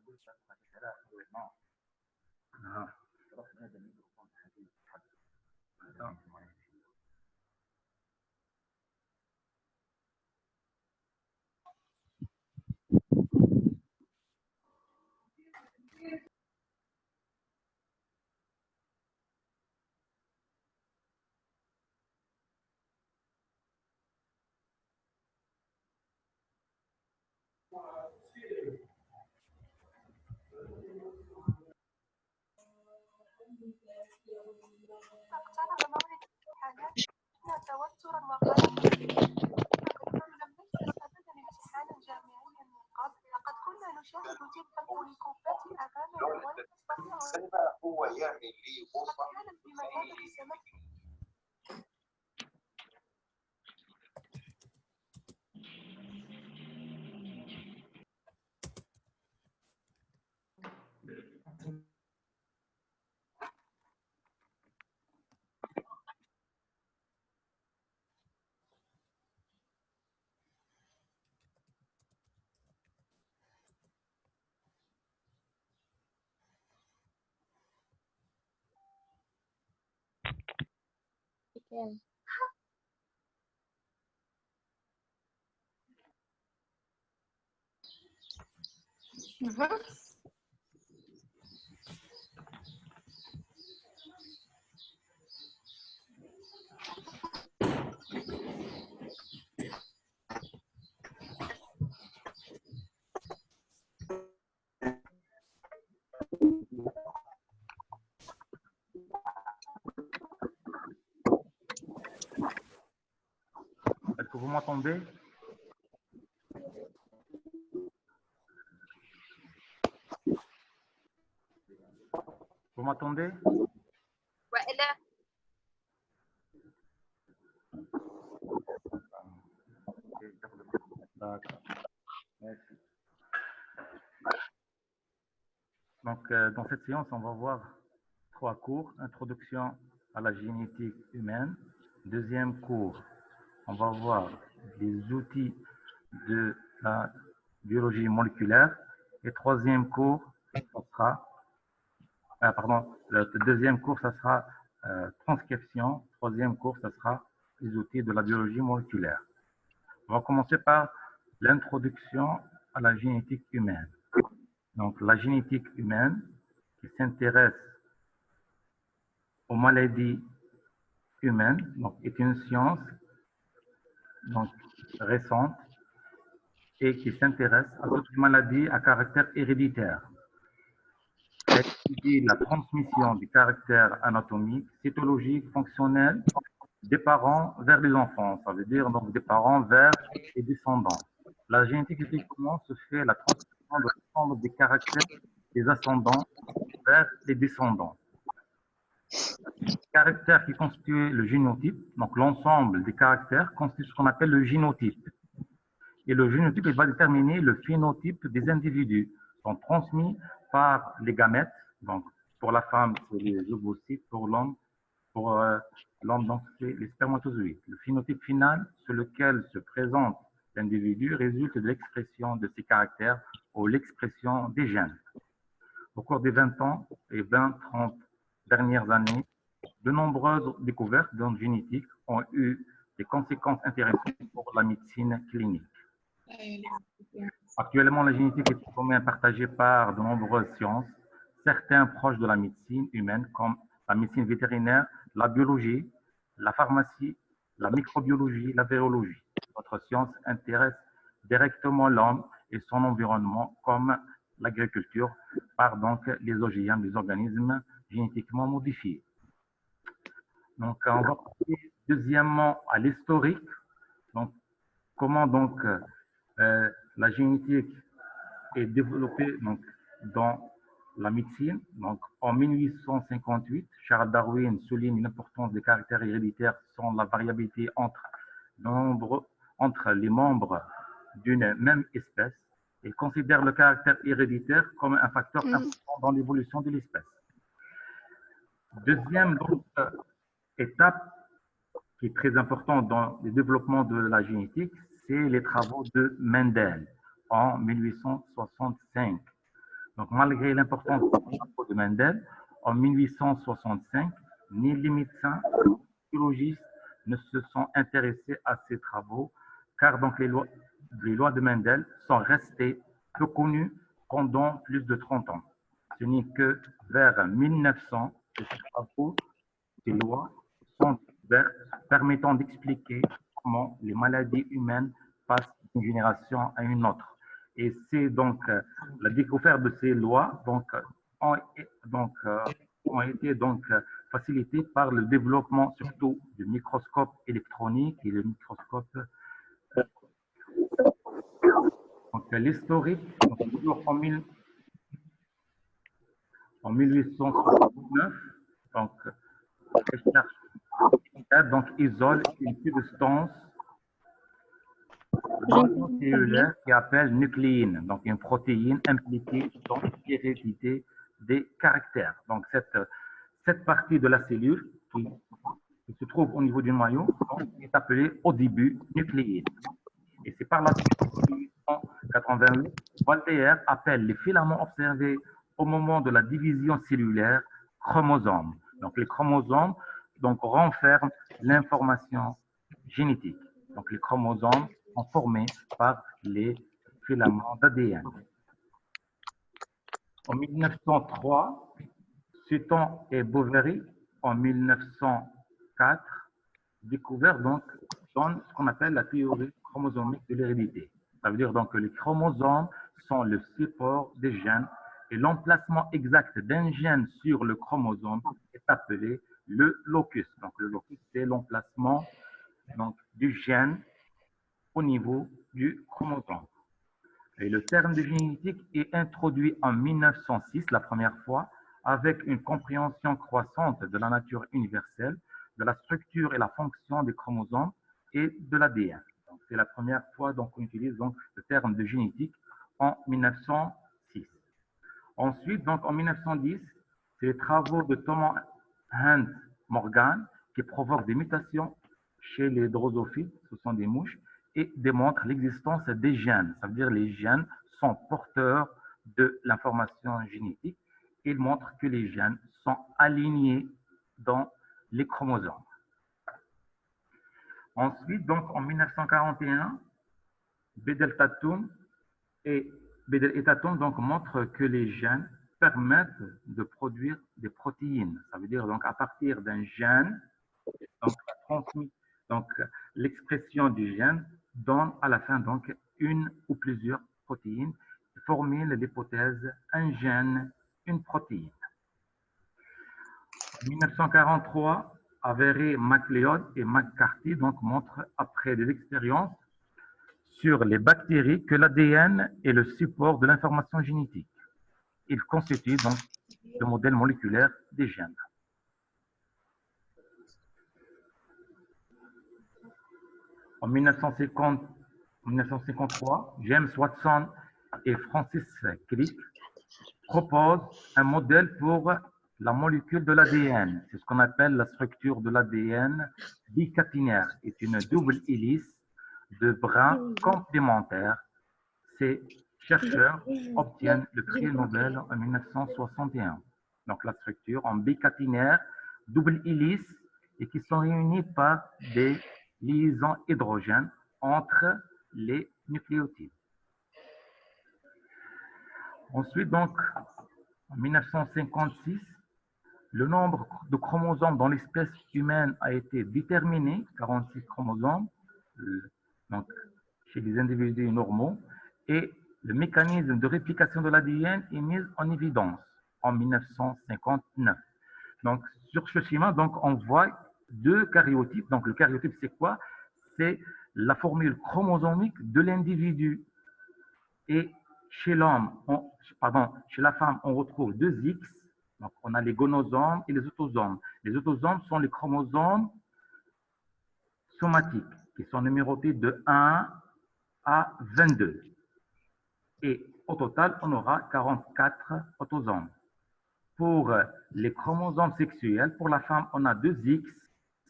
آه. آه. اقترب موعد الامتحانات إن توترا وقلقا. لم نجهز أبدا امتحانا جامعيا من قبل. لقد كنا نشاهد تلك البوليكوبات أمامنا ولا نستطيع هو يعمل لي غرفة كانت بمثابة سمك. Est-ce que vous m'entendez? Vous m'entendez? وإلا D'accord. Merci. Donc, dans cette séance, on va voir 3 cours. Introduction à la génétique humaine. Deuxième cours, on va voir les outils de la biologie moléculaire. Et troisième cours, ça sera, le deuxième cours, ça sera transcription. Troisième cours, ça sera les outils de la biologie moléculaire. On va commencer par l'introduction à la génétique humaine. Donc, la génétique humaine qui s'intéresse aux maladies humaines donc, est une science donc, récente et qui s'intéresse à toutes les maladies à caractère héréditaire. Elle étudie la transmission des caractères anatomiques, cytologiques, fonctionnels des parents vers les enfants. Ça veut dire donc des parents vers les descendants. La génétique étudie comment se fait la transmission de l'ensemble des caractères des ascendants vers les descendants. Les caractères qui constituent le génotype, donc l'ensemble des caractères, constitue ce qu'on appelle le génotype. Et le génotype, il va déterminer le phénotype des individus. Ils sont transmis par les gamètes. Donc, pour la femme, c'est les ovocytes. Pour l'homme, donc, c'est les spermatozoïdes. Le phénotype final sur lequel se présente l'individu résulte de l'expression de ces caractères ou l'expression des gènes. Au cours des 20 ans et 20-30 dernières années, de nombreuses découvertes dans la génétique ont eu des conséquences intéressantes pour la médecine clinique. Actuellement, la génétique est en commun partagée par de nombreuses sciences, certains proches de la médecine humaine, comme la médecine vétérinaire, la biologie, la pharmacie, la microbiologie, la virologie. Notre science intéresse directement l'homme et son environnement, comme l'agriculture, par donc les OGM, les organismes génétiquement modifiés. Donc, on va passer deuxièmement à l'historique. Donc, comment donc la génétique est développée donc, dans la médecine. Donc, en 1858, Charles Darwin souligne l'importance des caractères héréditaires sans la variabilité entre les membres d'une même espèce et considère le caractère héréditaire comme un facteur important dans l'évolution de l'espèce. Deuxième donc, étape qui est très importante dans le développement de la génétique, c'est les travaux de Mendel en 1865. Donc, malgré l'importance des travaux de Mendel, en 1865, ni les médecins ni les biologistes ne se sont intéressés à ces travaux, car donc les lois de Mendel sont restées peu connues pendant plus de 30 ans. Ce n'est que vers 1900 que ces travaux, ces lois sont découvertes, permettant d'expliquer comment les maladies humaines passent d'une génération à une autre. Et c'est donc la découverte de ces lois ont, ont été facilitées par le développement surtout du microscope électronique et le microscope. Donc l'historique, toujours en 1869, donc donc isole une substance cellulaire qui appelle nucléine, donc une protéine impliquée dans l'hérédité des caractères. Donc cette partie de la cellule qui se trouve au niveau du noyau est appelée au début nucléine. Et c'est par la suite, en 1888, Voltaire appelle les filaments observés au moment de la division cellulaire chromosomes. Donc les chromosomes renferment l'information génétique. Donc les chromosomes sont formés par les filaments d'ADN. En 1903, Sutton et Boveri, en 1904, découvert dans ce qu'on appelle la théorie chromosomique de l'hérédité. Ça veut dire donc que les chromosomes sont le support des gènes et l'emplacement exact d'un gène sur le chromosome est appelé le locus. Donc le locus, c'est l'emplacement du gène au niveau du chromosome. Et le terme de génétique est introduit en 1906 la première fois avec une compréhension croissante de la nature universelle, de la structure et la fonction des chromosomes et de l'ADN. C'est la première fois qu'on utilise le terme de génétique en 1906. Ensuite, en 1910, c'est les travaux de Thomas Hunt Morgan qui provoquent des mutations chez les drosophiles, ce sont des mouches, et démontrent l'existence des gènes. Ça veut dire que les gènes sont porteurs de l'information génétique. Ils montrent que les gènes sont alignés dans les chromosomes. Ensuite, en 1941, Bedel et Tatum montrent que les gènes permettent de produire des protéines. Ça veut dire à partir d'un gène, l'expression du gène donne à la fin une ou plusieurs protéines, formule l'hypothèse un gène, une protéine. En 1943, Avery, MacLeod et McCarthy montrent, après des expériences sur les bactéries, que l'ADN est le support de l'information génétique. Il constitue le modèle moléculaire des gènes. En 1953, James Watson et Francis Crick proposent un modèle pour la molécule de l'ADN. C'est ce qu'on appelle la structure de l'ADN bicatinaire. C'est une double hélice de brins complémentaires. Ces chercheurs obtiennent le prix Nobel en 1961. Donc la structure en bicatinaire, double hélice, et qui sont réunies par des liaisons hydrogènes entre les nucléotides. Ensuite, en 1956, le nombre de chromosomes dans l'espèce humaine a été déterminé, 46 chromosomes, chez les individus normaux, et le mécanisme de réplication de l'ADN est mis en évidence en 1959. Donc, sur ce schéma, on voit deux karyotypes. Donc, le karyotype, c'est quoi? C'est la formule chromosomique de l'individu. Et chez l'homme, chez la femme, on retrouve deux X. Donc, on a les gonosomes et les autosomes. Les autosomes sont les chromosomes somatiques qui sont numérotés de 1 à 22. Et au total, on aura 44 autosomes. Pour les chromosomes sexuels, pour la femme, on a deux X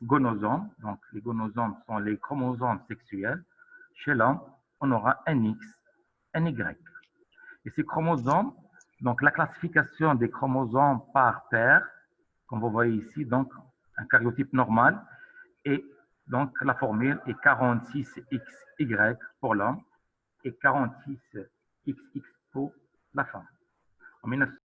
gonosomes. Donc, les gonosomes sont les chromosomes sexuels. Chez l'homme, on aura un X, un Y. Et ces chromosomes Donc, la classification des chromosomes par paire, comme vous voyez ici, donc un karyotype normal, et donc la formule est 46XY pour l'homme et 46XX pour la femme. En